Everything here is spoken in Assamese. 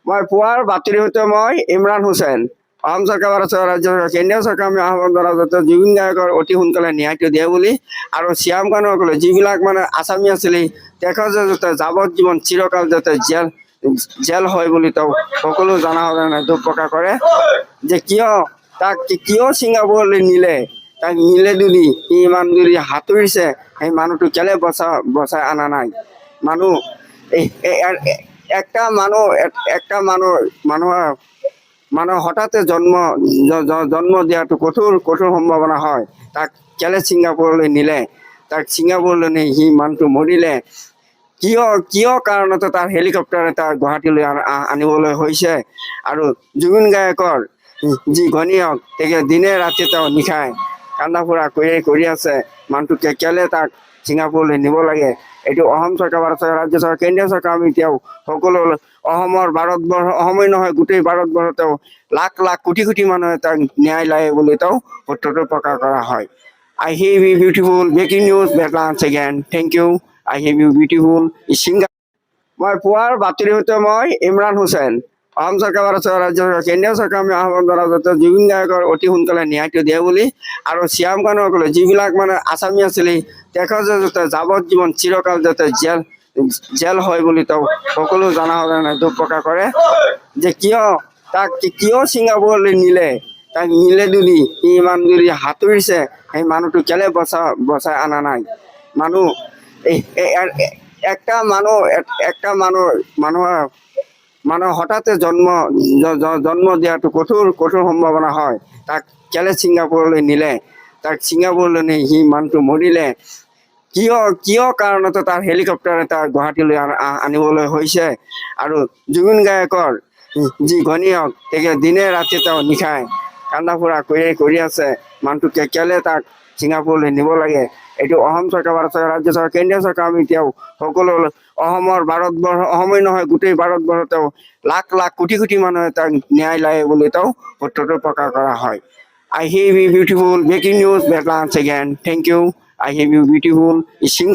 মই পুৱাৰ বাতৰি সৈতে মই ইমৰান হুছেইন। অসম চৰকাৰ ভাৰত ৰাজ্য কেন্দ্ৰীয় চৰকাৰ আমি আহ্বান জনাওঁ যাতে জুবিন গাৰ্গৰ অতি সোনকালে ন্যায়টো দিয়ে বুলি, আৰু শ্যাম কানুসকলে যিবিলাক আসামী আছিলে তেখেতে যাতে যাৱজ্জীৱন চিৰকাল যাতে জেল হয় বুলি তেওঁ সকলো জনসাধাৰণে দুখ প্ৰকাশ কৰে। যে কিয় ছিংগাপুৰলৈ নিলে, তাক নিলে যদি সি ইমান যদি সাঁতুৰিছে, সেই মানুহটো কেলে বচাই অনা নাই। মানুহ মানুহৰ হঠাতে জন্ম দিয়াটো কঠোৰ সম্ভাৱনা হয়। তাক কেলে ছিংগাপুৰলৈ নিলে, তাক ছিংগাপুৰলৈ নি সি মানুহটো মৰিলে কিয় কাৰণতে তাৰ হেলিকপ্টাৰে তাৰ গুৱাহাটীলৈ আনিবলৈ হৈছে। আৰু জুবিন গাৰ্গৰ যি ঘনীয়েক তেখেতে দিনে ৰাতি তেওঁ নিশাই কান্দা ফুৰা কৰি আছে। মানুহটোকে কেলে তাক ছিংগাপুৰলৈ নিব লাগে, এইটো অসম চৰকাৰ ভাৰত ৰাজ্য চৰকাৰ কেন্দ্ৰীয় চৰকাৰ আমি তেওঁ সকলো অসমেই নহয় গোটেই ভাৰতবৰ্ষ তেওঁ লাখ কোটি মানুহে তাক ন্যায় লাগে বুলি তেওঁ সত্যটো প্ৰকাশ কৰা হয়। I hear you beautiful breaking news once again. Thank you. I hear you beautiful singer. মই পুৱাৰ বাতৰি সৈতে মই ইমৰান হুছেইন। অসম চৰকাৰ ভাৰত ৰাজ্য কেন্দ্ৰীয় চৰকাৰ আমি আহ্বান জনাওঁ যাতে জুবিন গাৰ্গৰ অতি সোনকালে ন্যায়টো দিয়ে বুলি, আৰু শ্যাম কানুসকলে যিবিলাক আসামী আছিলে তেখেতে যাতে যাৱজ্জীৱন চিৰকাল যাতে জেল হয় বুলি তেওঁ সকলো জনসাধাৰণে দুখ প্ৰকাশ কৰে। যে কিয় ছিংগাপুৰলৈ নিলে, তাক নিলে যদি সি ইমান যদি সাঁতুৰিছে, সেই মানুহটো কেলে বচাই অনা নাই। মানুহ মানুহৰ হঠাতে জন্ম দিয়াটো কঠোৰ সম্ভাৱনা হয়। তাক কেলে ছিংগাপুৰলৈ নিলে, তাক ছিংগাপুৰলৈ নি সি মানুহটো মৰিলে কিয় কাৰণতে তাৰ হেলিকপ্টাৰে তাৰ গুৱাহাটীলৈ আনিবলৈ হৈছে। আৰু জুবিন গাৰ্গৰ যি ঘনীয়েক তেখেতে দিনে ৰাতি তেওঁ নিশাই কান্দা ফুৰা কৰি আছে। মানুহটোকে কেলে তাক ছিংগাপুৰলৈ নিব লাগে, এইটো অসম চৰকাৰ ভাৰত ৰাজ্য চৰকাৰ কেন্দ্ৰীয় চৰকাৰ আমি তেওঁ সকলো অসমেই নহয় গোটেই ভাৰতবৰ্ষ তেওঁ লাখ কোটি মানুহে তাক ন্যায় লাগে বুলি তেওঁ সত্যটো প্ৰকাশ কৰা হয়। I hear you beautiful breaking news once again. Thank you. I hear you beautiful singer.